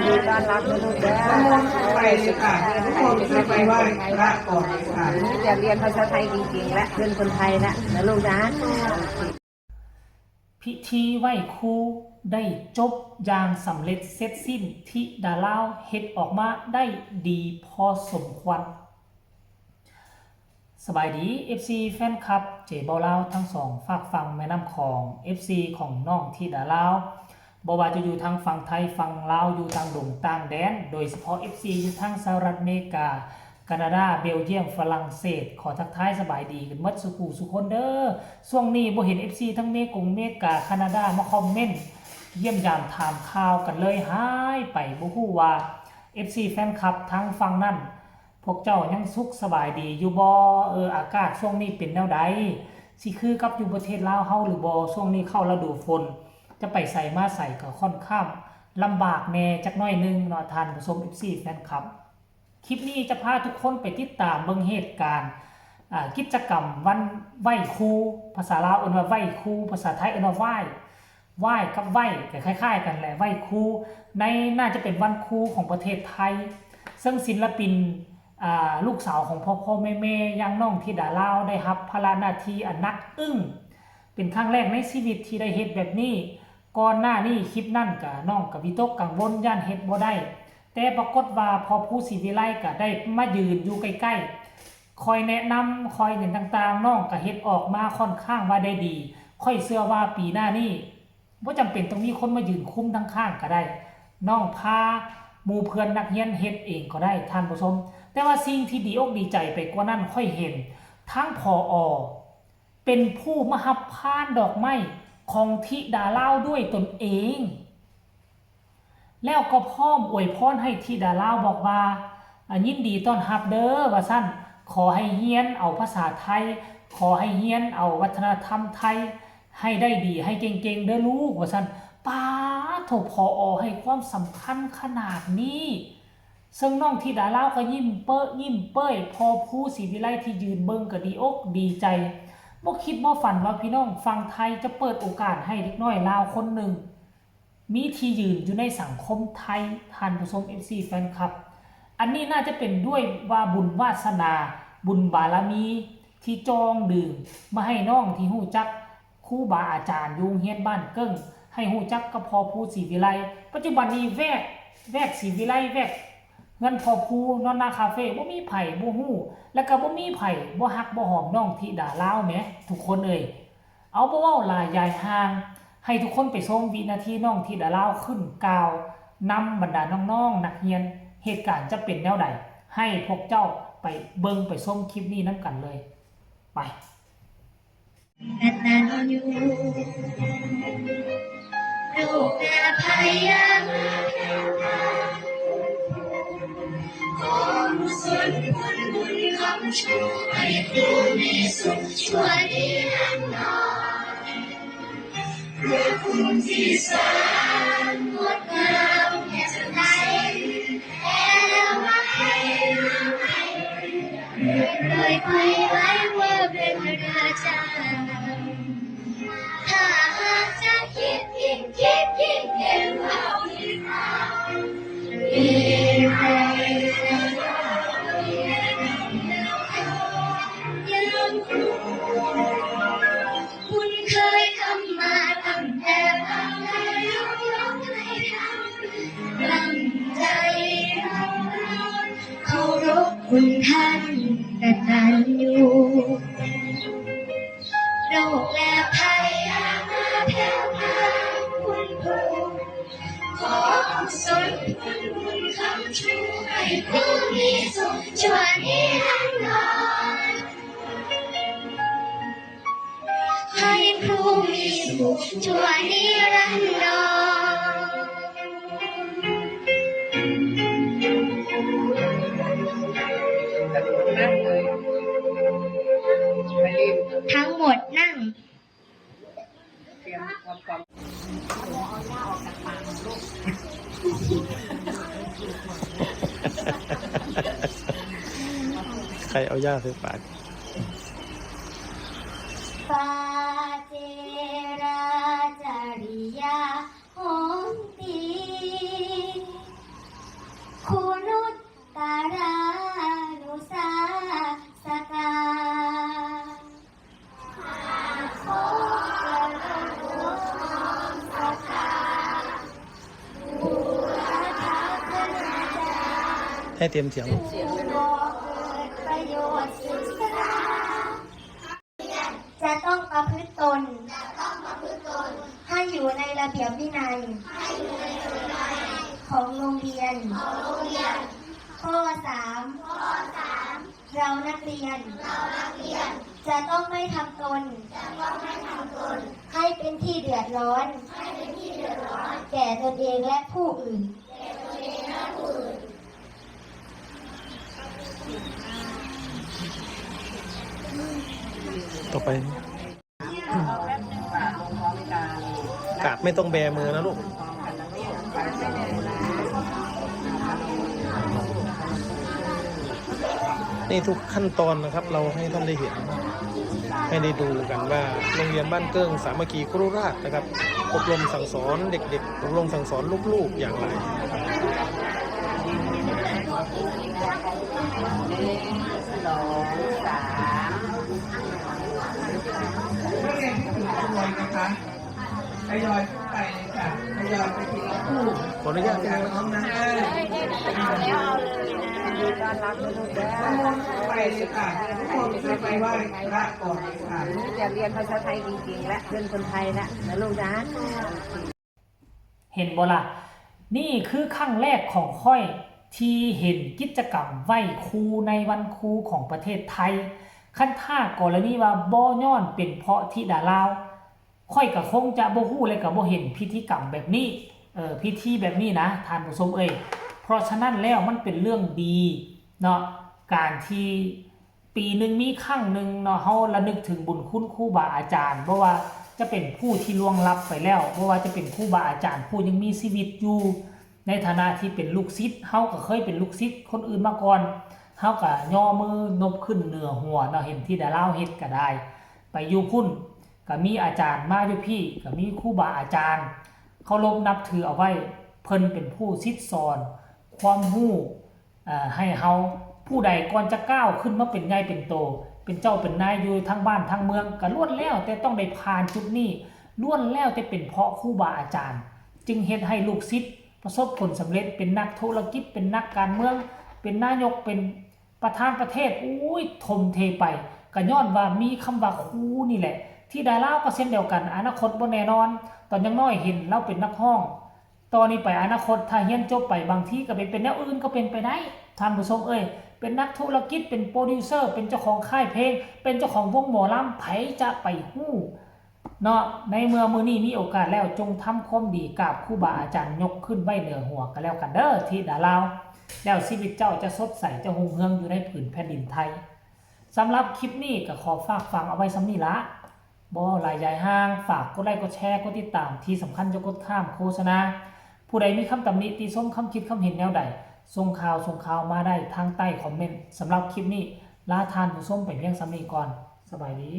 ดีต้อนรับลูกๆแล้วไปเลยค่ะทุกคนจะไปไหว้พระก่อนค่ะนี่จะเรียนภาษาไทยจริงๆและเป็นคนไทยนะลูกนะพิธีไหว้ครูได้จบอย่างสำเร็จเสร็จสิ้นที่ดาลาวเฮ็ดออกมาได้ดีพอสมควรสบายดี FC แฟนคลับเจ๋เบาลาวทั้งสองฝากฟังแม่น้ำของ FC ของน้องที่ดาลาวบ่ว่าจะอยู่ทางฝั่งไทยฝั่งลาวอยู่ทางดงต่างแดนโดยเฉพาะ FC อยู่ทางสหรัฐอเมริกาแคนาดาเบลเยียมฝรั่งเศสขอทักทายสบายดีกันหมดสุขุสุคนเด้อช่วงนี้บ่เห็น FC ทั้งเมกาแคนาดามาคอมเมนต์เยี่ยมยามถามข่าวกันเลยหายไปบ่ฮู้ว่า FC แฟนคลับทั้งฝั่งนั้นพวกเจ้ายังสุขสบายดีอยู่บ่อากาศช่วงนี้เป็นแนวใดสิคือกับอยู่ประเทศลาวเฮาหรือบ่ช่วงนี้เข้าฤดูฝนจะไปใส่มาใส่ก็ค่อนข้างลำบากแน่จักหน่อยนึงเนาะท่านผู้ชม FC แฟนคลับคลิปนี้จะพาทุกคนไปติดตามเบิ่งเหตุการณ์กิจกรรมวันไหว้ครูภาษาลาวเอิ้นว่าไหว้ครูภาษาไทยเอิ้นว่าไหว้กับไหว้ก็คล้ายๆกันแหละไหว้ครูในน่าจะเป็นวันครูของประเทศไทยซึ่งศิลปินลูกสาวของพ่อแม่ยังน้องธิดาลาวได้รับภาระหน้าที่อันนักอึ้งเป็นครั้งแรกในชีวิตที่ได้เฮ็ดแบบนี้ก่อนหน้านี้คลิปนั่นก็น้องก็วิตกกังวลย่านเฮ็ดบ่ได้แต่ปรากฏว่าพอผู้ศิวิไลก็ได้มายืนอยู่ใกล้ๆคอยแนะนำคอยเห็นต่างๆน้องก็เฮ็ดออกมาค่อนข้างว่าได้ดีค่อยเชื่อว่าปีหน้านี้บ่จำเป็นต้องมีคนมายืนคุ้มทั้งข้างก็ได้น้องพาหมู่เพื่อนนักเรียนเฮ็ดเองก็ได้ท่านผู้ชมแต่ว่าสิ่งที่ดีอกดีใจไปกว่านั้นค่อยเห็นทั้งผอ.เป็นผู้มารับพานดอกไม้ของธิดาลาวด้วยตนเองแล้วก็พร้อมอวยพรให้ธิดาลาวบอกว่ายินดีต้อนรับเด้อว่าซั่นขอให้เรียนเอาภาษาไทยขอให้เรียนเอาวัฒนธรรมไทยให้ได้ดีให้เก่งๆเด้อลูกว่าซั่นป้าโถผอ.ให้ความสำคัญขนาดนี้ซึ่งน้องธิดาลาวก็ยิ้มเป้ยพอผู้ศรีวิไลที่ยืนเบิ่งก็ดีอกดีใจบ่คิดบ่ฝันว่าพี่น้องฝั่งไทยจะเปิดโอกาสให้เด็กน้อยลาวคนหนึ่งมีที่ยืนอยู่ในสังคมไทยท่านผู้ชม FC แฟนคลับอันนี้น่าจะเป็นด้วยว่าบุญวาสนาบุญบารมีที่จองดื่มมาให้น้องที่ฮู้จักครูบาอาจารย์อยู่โรงเรียนบ้านเกิ้งให้ฮู้จักกับพ่อผู้ศรีวิไลปัจจุบันนี้แวกศรีวิไลแวกเงินพอผู้นอนนาคาเฟ่บ่มีไผบ่ฮู้แล้วก็บ่มีไผบ่ฮักบ่หอมน้องธิดาลาวแหมทุกคนเอ่ยเอาบ่เว้าหลายยายห่างให้ทุกคนไปชมวินาทีน้องธิดาลาวขึ้นกล่าวนำบรรดาน้องๆนักเรียนเหตุการณ์จะเป็นแนวใดให้พวกเจ้าไปเบิ่งไปชมคลิปนี้นํกันเลยไปลูกและพยามของส่วนบุญคำชูให้ผู้มีสุขชั่วนิรันดรพระคุณที่แสนงดงามแห่งใจแห่ไว้เลยไปไว้ว่าเป็นราชาถ้าหากจะคิดยิ่งเห็นเราที่เรามีใครยังครูคุณเคยทำมาตั้งแต่บางแล้วยกให้ทำตั้งใจเคารพคุณท่านกตัญญูโรคและภัยมาแผ่วพาคุณผู้ขอสนบุญคำชูให้ผู้มีสุขชั่วนิรันดรให้ผู้มีสุขชั่วนิรันดรทั้งหมดนั่งใครเอาย่าใส่ปาก ปาเจราจาริยาโหติ ให้เตรียมเสียง บ่เกิดประโยชน์ศึกษาจะต้องประพฤติตนให้อยู่ในระเบียบวินัยของโรงเรียนข้อ 3เรานักเรียนจะต้องไม่ทำตนให้เป็นที่เดือดร้อนแก่ตนเองและผู้อื่น ต่อไป กาดไม่ต้องแบมือนะลูก นี่ทุกขั้นตอนนะครับ เราให้ท่านได้เห็น ให้ได้ดูกันว่าโรงเรียนบ้านเกิ้งสามัคคีครุราชนะครับอบรมสั่งสอนเด็กๆอบรมสั่งสอนลูกๆอย่างไร นักเรียนที่ถูกขโมยนะคะทยอยขึ้นไปเลยค่ะทยอยไปทีละคู่ ขออนุญาต จากน้องนะเอาแล้วเอาเลยนะต้อนรับลูกๆแล้ว ไปเลยค่ะทุกคนจะไปไหว้พระก่อนเลยค่ะ นี่จะเรียนภาษาไทยจริงๆและเพื่อนคนไทยละนะลูกนะ เห็นบ่ล่ะนี่คือครั้งแรกของค่อยที่เห็นกิจกรรมไหว้ครูในวันครูของประเทศไทยขั้นท่ากรณีว่าบ่ย้อนเป็นเพราะธิดาลาวค่อยก็คงจะบ่ฮู้และก็บ่เห็นพิธีกรรมแบบนี้พิธีแบบนี้นะท่านผู้ชมเพราะฉะนั้นแล้วมันเป็นเรื่องดีเนาะการที่ปีหนึ่งมีครั้งหนึ่งเนาะเฮาระลึกถึงบุญคุณครูบาอาจารย์เพราะว่าจะเป็นผู้ที่ล่วงลับไปแล้วเพราะว่าจะเป็นครูบาอาจารย์ผู้ยังมีชีวิตอยู่ในฐานะที่เป็นลูกศิษย์เฮาก็เคยเป็นลูกศิษย์คนอื่นมาก่อนเฮาก็ย่อมือนบขึ้นเหนือหัวเนาะเห็นที่ดาราเฮ็ดก็ได้ไปอยู่พุ่นก็มีอาจารย์มาอยู่พี่ก็มีครูบาอาจารย์เคารพนับถือเอาไว้เพิ่นเป็นผู้ศิษย์สอนความรู้ให้เฮาผู้ใดก่อนจะก้าวขึ้นมาเป็นใหญ่เป็นโตเป็นเจ้าเป็นนายอยู่ทั้งบ้านทั้งเมืองก็ล้วนแล้วแต่ต้องได้ผ่านจุดนี้ล้วนแล้วแต่เป็นเพราะครูบาอาจารย์จึงเฮ็ดให้ลูกศิษย์ประสบผลสำเร็จเป็นนักธุรกิจเป็นนักการเมืองเป็นนายกเป็นประธานประเทศอุ้ยทมเทไปก็ย้อนว่ามีคำว่าครูนี่แหละที่ดาราก็เช่นเดียวกันอนาคตบ่แน่นอนตอนยังน้อยเห็นเราเป็นนักห้องตอนนี้ไปอนาคตถ้าเรียนจบไปบางทีก็เป็นแนวอื่นก็เป็นไปได้ท่านผู้ชมเป็นนักธุรกิจเป็นโปรดิวเซอร์เป็นเจ้าของค่ายเพลงเป็นเจ้าของวงหมอลำไผจะไปฮู้เนาะในเมื่อมื้อนี้มีโอกาสแล้วจงทำความดีกับครูบาอาจารย์ยกขึ้นไว้เหนือหัวกันแล้วกันเด้อที่ดาลาวแล้วชีวิตเจ้าจะสดใสจะรุ่งเรืองอยู่ในผืนแผ่นดินไทยสำหรับคลิปนี้ก็ขอฝากฟังเอาไว้สำนี้ละบ่หลายใหญ่ห้างฝากกดไลค์กดแชร์กดติดตามที่สำคัญจะกดข้ามโฆษณาผู้ใดมีคำตำหนิติชมคำคิดคำเห็นแนวใดส่งข่าวมาได้ทางใต้คอมเมนต์สำหรับคลิปนี้ลาทานผู้ชมไปเพียงสำนี้ก่อนสบายดี